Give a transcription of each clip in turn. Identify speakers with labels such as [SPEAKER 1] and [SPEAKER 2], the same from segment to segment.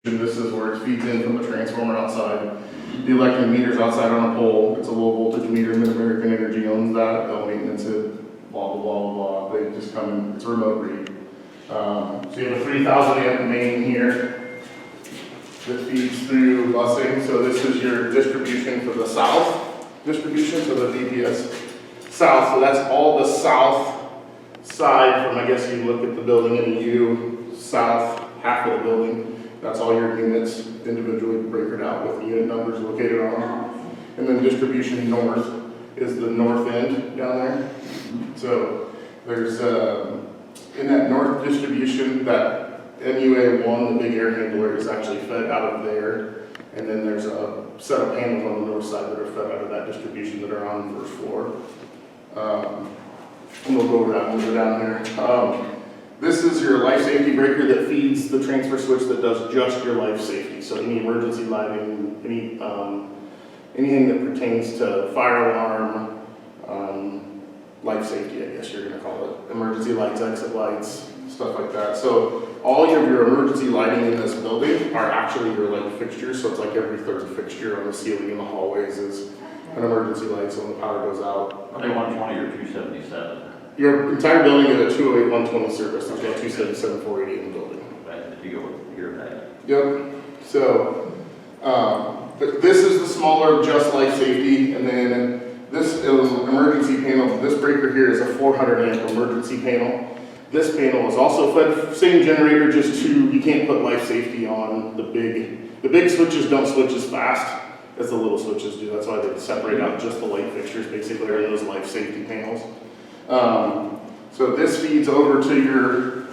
[SPEAKER 1] This is where it feeds in from the transformer outside. The electric meter's outside on a pole. It's a low voltage meter. Mid-American Energy owns that. They'll maintenance it. Blah, blah, blah, blah, blah. They just come in. It's a remote read. So you have a 3,000 amp main here that feeds through busing. So this is your distribution for the south distribution. So the VPS south. So that's all the south side from, I guess you look at the building in a U, south half of the building. That's all your units individually breakered out with the unit numbers located on them. And then distribution north is the north end down there. So there's, in that north distribution, that MUA1, the big air handler, is actually fed out of there. And then there's a set of panels on the north side that are fed out of that distribution that are on the first floor. And we'll go over that when we're down there. This is your life safety breaker that feeds the transfer switch that does just your life safety. So any emergency lighting, anything that pertains to fire alarm, life safety, I guess you're gonna call it. Emergency lights, exit lights, stuff like that. So all of your emergency lighting in this building are actually your light fixtures. So it's like every third fixture on the ceiling in the hallways is an emergency light, so when the power goes out.
[SPEAKER 2] Are they 120 or 277?
[SPEAKER 1] Your entire building is a 208, 120 service. There's got 277, 480 in the building.
[SPEAKER 2] Right, if you go here, that.
[SPEAKER 1] Yep. So, but this is the smaller just life safety, and then this is an emergency panel. This breaker here is a 400 amp emergency panel. This panel is also fed same generator, just you can't put life safety on the big switches don't switch as fast as the little switches do. That's why they separate out just the light fixtures basically are those life safety panels. So this feeds over to your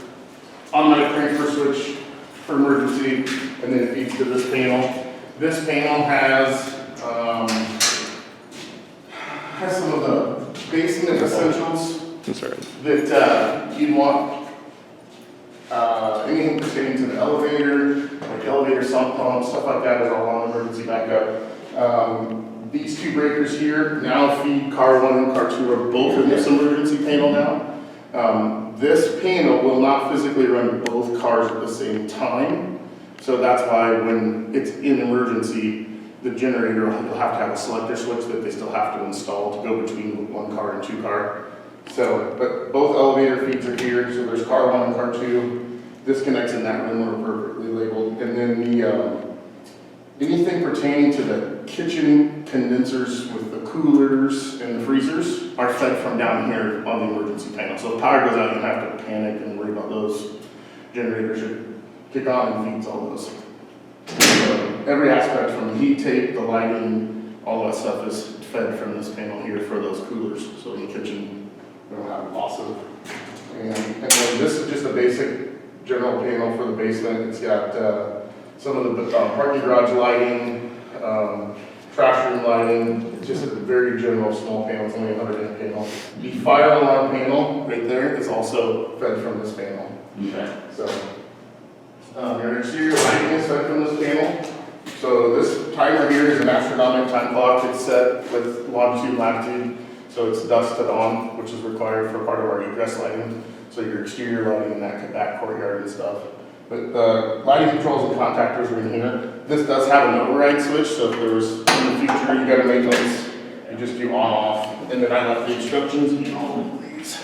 [SPEAKER 1] automatic transfer switch for emergency, and then it feeds to this panel. This panel has some of the basic essentials that you'd want. Anything pertaining to the elevator, like elevator sump pump, stuff like that is all on emergency backup. These two breakers here now feed car 1 and car 2 are both in this emergency panel now. This panel will not physically run both cars at the same time. So that's why when it's in emergency, the generator will have to have a selector switch that they still have to install to go between 1 car and 2 car. So, but both elevator feeds are here. So there's car 1 and car 2. This connects in that room are perfectly labeled. And then the, anything pertaining to the kitchen condensers with the coolers and the freezers are fed from down here on the emergency panel. So if the power goes out, you don't have to panic and worry about those. Generators should kick on and feeds all those. So every aspect from the heat tape, the lighting, all that stuff is fed from this panel here for those coolers. So in the kitchen, we don't have loss of. And then this is just a basic general panel for the basement. It's got some of the parking garage lighting, trash room lighting. It's just a very general small panel. It's only a 100 amp panel. The fire alarm panel right there is also fed from this panel.
[SPEAKER 2] Okay.
[SPEAKER 1] So your exterior lighting is fed from this panel. So this timer here is an astronomical time clock. It's set with longitude and latitude. So it's dusted on, which is required for part of our egress lighting. So your exterior lighting in that back courtyard and stuff. But the lighting controls and contactors are in here. This does have an override switch, so if there was in the future you got to make those, you just do on off. And then I left the instructions in all of these.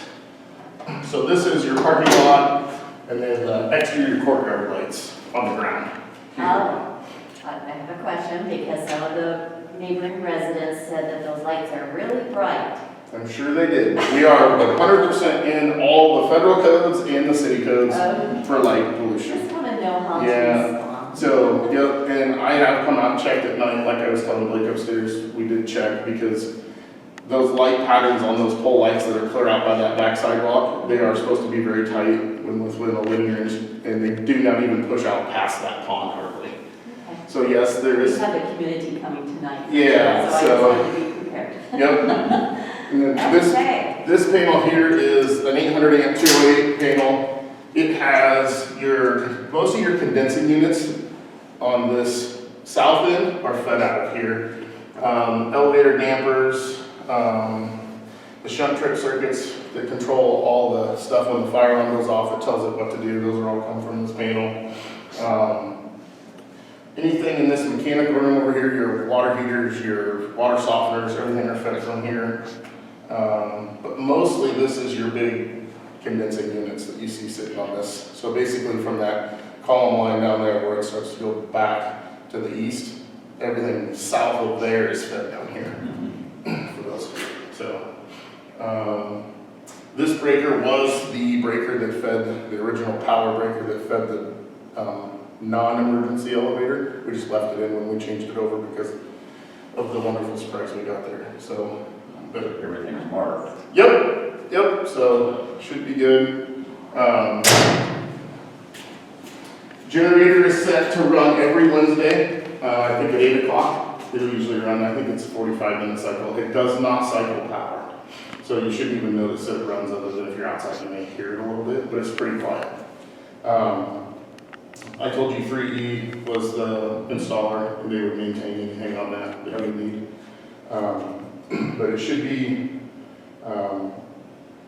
[SPEAKER 1] So this is your parking lot, and then the exterior courtyard lights on the ground.
[SPEAKER 3] I have a question because some of the neighboring residents said that those lights are really bright.
[SPEAKER 1] I'm sure they did. We are 100% in all the federal codes and the city codes for light pollution.
[SPEAKER 3] Just want to know how to respond.
[SPEAKER 1] So, yep, and I have come out and checked at night, like I was telling Blake upstairs, we did check because those light patterns on those pole lights that are clear out by that back sidewalk, they are supposed to be very tight within a linear inch, and they do not even push out past that pond hardly.
[SPEAKER 3] Okay.
[SPEAKER 1] So yes, there is.
[SPEAKER 3] We have a community coming tonight.
[SPEAKER 1] Yeah,
[SPEAKER 3] so I just wanted to be prepared.
[SPEAKER 1] Yep. And then
[SPEAKER 3] Okay.
[SPEAKER 1] this panel here is an 800 amp 208 panel. It has most of your condensing units on this south end are fed out of here. Elevator dampers, the shunt trip circuits that control all the stuff when the fire alarm goes off, it tells it what to do. Those are all come from this panel. Anything in this mechanical room over here, your water heaters, your water softeners, everything are fed from here. But mostly this is your big condensing units that you see sitting on this. So basically from that column line down there where it starts to go back to the east, everything south of there is fed down here for those. So this breaker was the breaker that fed, the original power breaker that fed the non-emergency elevator. We just left it in when we changed it over because of the wonderful surprise we got there. So, but
[SPEAKER 2] Everything's marked.
[SPEAKER 1] Yep, so should be good. Generator is set to run every Wednesday, I think at 8 o'clock. It'll usually run, I think it's a 45-minute cycle. It does not cycle power. So you shouldn't even notice that it runs, other than if you're outside you may hear it a little bit, but it's pretty quiet. I told you 3E was the installer, and they would maintain anything on that that we need. But it should be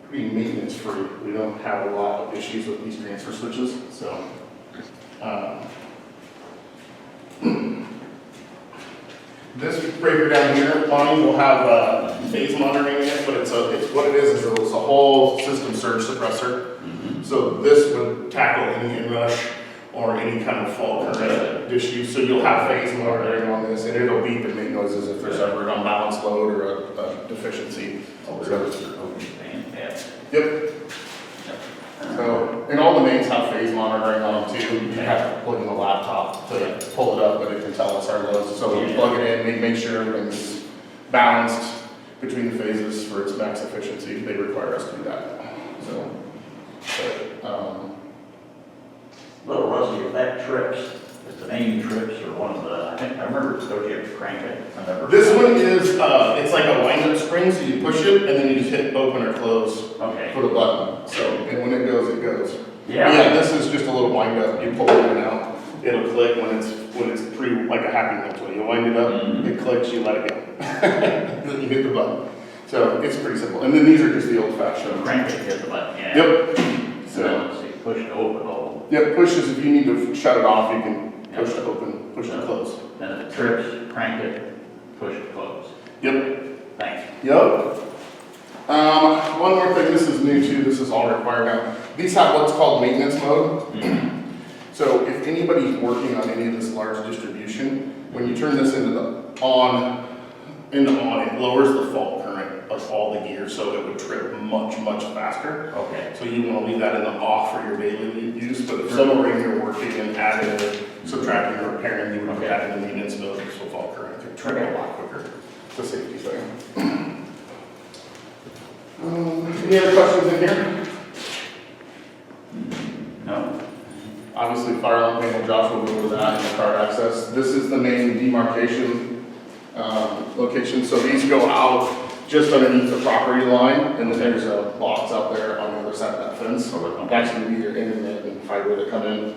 [SPEAKER 1] pretty maintenance free. We don't have a lot of issues with these transfer switches, so. This breaker down here, mine will have phase monitoring in it, but it's what it is it's a whole system surge suppressor. So this would tackle any inrush or any kind of fault current issue. So you'll have phase monitoring on this, and it'll beep and make noises if there's ever an unbalanced load or a deficiency.
[SPEAKER 2] Fantastic.
[SPEAKER 1] Yep. So, and all the mains have phase monitoring on them too. You have to plug in the laptop to pull it up, but it can tell us our loads. So we plug it in, make sure everything's balanced between the phases for its max efficiency. They require us to do that. So,
[SPEAKER 2] Little rusty, if that trips, if the main trips or one of the, I remember it's don't you have to crank it?
[SPEAKER 1] this one is, it's like a wind-up spring, so you push it and then you just hit open or close
[SPEAKER 2] Okay.
[SPEAKER 1] for the button. So, and when it goes, it goes.
[SPEAKER 2] Yeah.
[SPEAKER 1] Yeah, this is just a little wind-up. You pull it in and out. It'll click when it's like a happy meal. So you wind it up, it clicks, you let it go. Then you hit the button. So it's pretty simple. And then these are just the old-fashioned.
[SPEAKER 2] Crank it, hit the button, yeah.
[SPEAKER 1] Yep.
[SPEAKER 2] So, let's see, push to open, oh,
[SPEAKER 1] Yep, push is if you need to shut it off, you can push to open, push to close.
[SPEAKER 2] then if it trips, crank it, push to close.
[SPEAKER 1] Yep.
[SPEAKER 2] Thanks.
[SPEAKER 1] Yep. One more thing, this is new too, this is all required now. These have what's called maintenance mode. So if anybody's working on any of this large distribution, when you turn this into the on, it lowers the fault current of all the gear, so it would trip much, much faster.
[SPEAKER 2] Okay.
[SPEAKER 1] So you want to leave that in the off for your daily use, but if someone were in here working and adding, subtracting, or repairing, you would have added the maintenance mode, so fault current could trip a lot quicker. It's a safety thing. Any other questions in here?
[SPEAKER 2] No.
[SPEAKER 1] Obviously, fire alarm panel, Josh will go over that and card access. This is the main demarcation location. So these go out just underneath the property line, and then there's a box out there on the other side of that fence. That's going to be your internet and fiber that come in.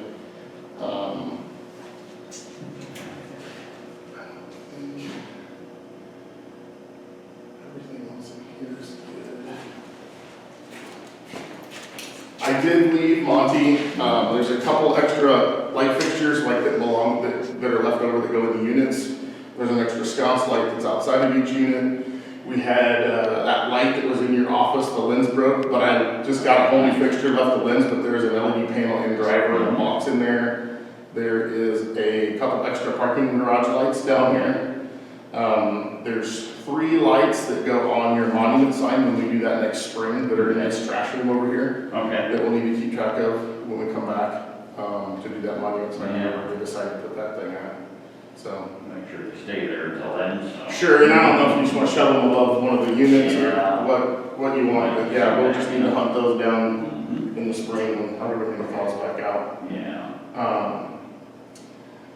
[SPEAKER 1] Everything else in here is good. I did leave Monty, there's a couple extra light fixtures like that belong, that are left over that go in the units. There's an extra sconce light that's outside of each unit. We had that light that was in your office, the lens broke, but I just got a whole new fixture, left the lens, but there's an LED panel in driver and a box in there. There is a couple extra parking garage lights down here. There's 3 lights that go on your monument sign when we do that next spring that are in this trash room over here.
[SPEAKER 2] Okay.
[SPEAKER 1] That we'll need to keep track of when we come back to do that monument sign, whenever we decide to put that thing at. So.
[SPEAKER 2] Make sure they stay there until then, so.
[SPEAKER 1] Sure, and I don't know if you just want to shove them above one of the units
[SPEAKER 2] Yeah.
[SPEAKER 1] or what you want, but yeah, we'll just need to hunt those down in the spring when everything falls back out.
[SPEAKER 2] Yeah.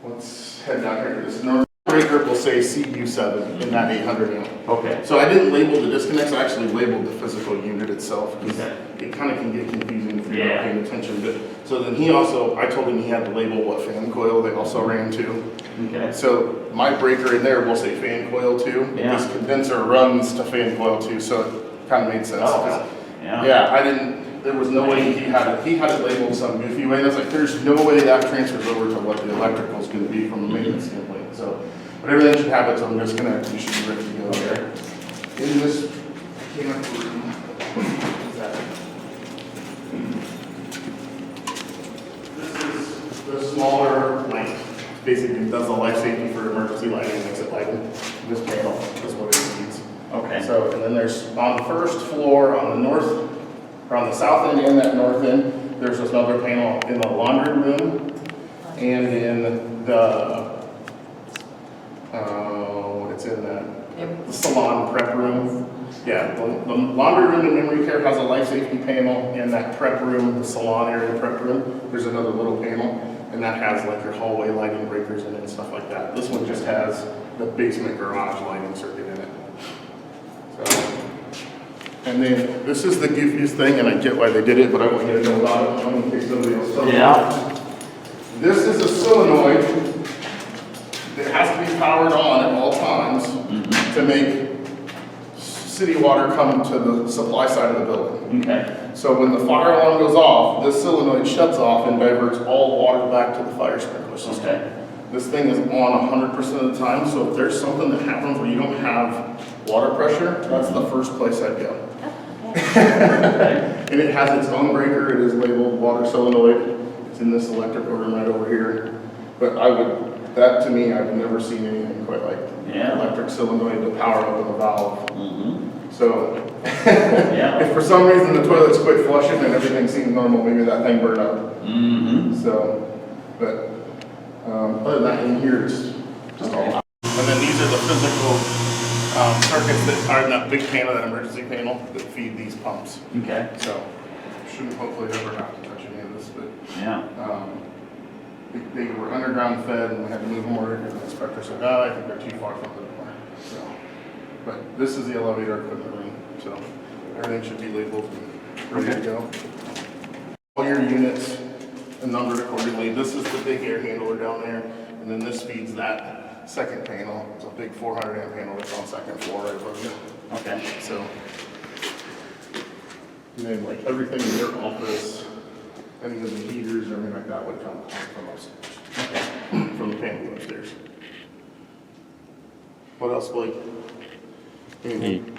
[SPEAKER 1] Let's head down here to this north breaker, will say CU7 in that 800 amp.
[SPEAKER 2] Okay.
[SPEAKER 1] So I didn't label the disconnects, I actually labeled the physical unit itself, because
[SPEAKER 2] Okay.
[SPEAKER 1] it kind of can get confusing if you're not
[SPEAKER 2] Yeah.
[SPEAKER 1] paying attention. But so then I told him he had to label what fan coil they also ran to.
[SPEAKER 2] Okay.
[SPEAKER 1] So my breaker in there will say fan coil 2.
[SPEAKER 2] Yeah.
[SPEAKER 1] This condenser runs to fan coil 2, so it kind of made sense.
[SPEAKER 2] Oh, yeah.
[SPEAKER 1] Yeah, I didn't there was no way he had it labeled some goofy way. And I was like, there's no way that transfers over to what the electrical's gonna be from a maintenance standpoint. So, but everything should have it, so you should be ready to go there. In this camp room, is that? This is the smaller light, basically does the life safety for emergency lighting, exit lighting. This panel is what it needs.
[SPEAKER 2] Okay.
[SPEAKER 1] So, and then there's on the first floor, on the north, or on the south end and that north end, there's another panel in the laundry room and in the, it's in the salon prep room. Yeah, the laundry room and memory care has a life safety panel. In that prep room, the salon area prep room, there's another little panel, and that has like your hallway lighting breakers in it and stuff like that. This one just has the basement garage lighting circuit in it. So, and then this is the goofiest thing, and I get why they did it, but I want you to know about it in case somebody else doesn't.
[SPEAKER 2] Yeah.
[SPEAKER 1] This is a solenoid that has to be powered on at all times to make city water come to the supply side of the building.
[SPEAKER 2] Okay.
[SPEAKER 1] So when the fire alarm goes off, this solenoid shuts off and diverts all water back to the fire sprinkler system.
[SPEAKER 2] Okay.
[SPEAKER 1] This thing is on 100% of the time, so if there's something that happens where you don't have water pressure, that's the first place I'd go. And it has its own breaker. It is labeled water solenoid. It's in this electrical room right over here. But that to me, I've never seen anything quite like electric solenoid to power open a valve. So if for some reason the toilets quit flushing and everything seemed normal, maybe that thing burned up. So, but other than that, in here it's just all out. And then these are the physical circuits that are in that big panel, that emergency panel, that feed these pumps.
[SPEAKER 2] Okay.
[SPEAKER 1] So, shouldn't hopefully ever have to touch any of this, but
[SPEAKER 2] Yeah.
[SPEAKER 1] they were underground fed and we had to move them over, and the inspector said, oh, I think they're too far from the door. So, but this is the elevator equipment room, so everything should be labeled and ready to go. All your units are numbered accordingly. This is the big air handler down there, and then this feeds that second panel. It's a big 400 amp panel that's on second floor right above you.
[SPEAKER 2] Okay.
[SPEAKER 1] So, and then like everything in your office, any of the heaters or anything like that would come from upstairs. Okay. From the panel upstairs. What else, Blake? Anything?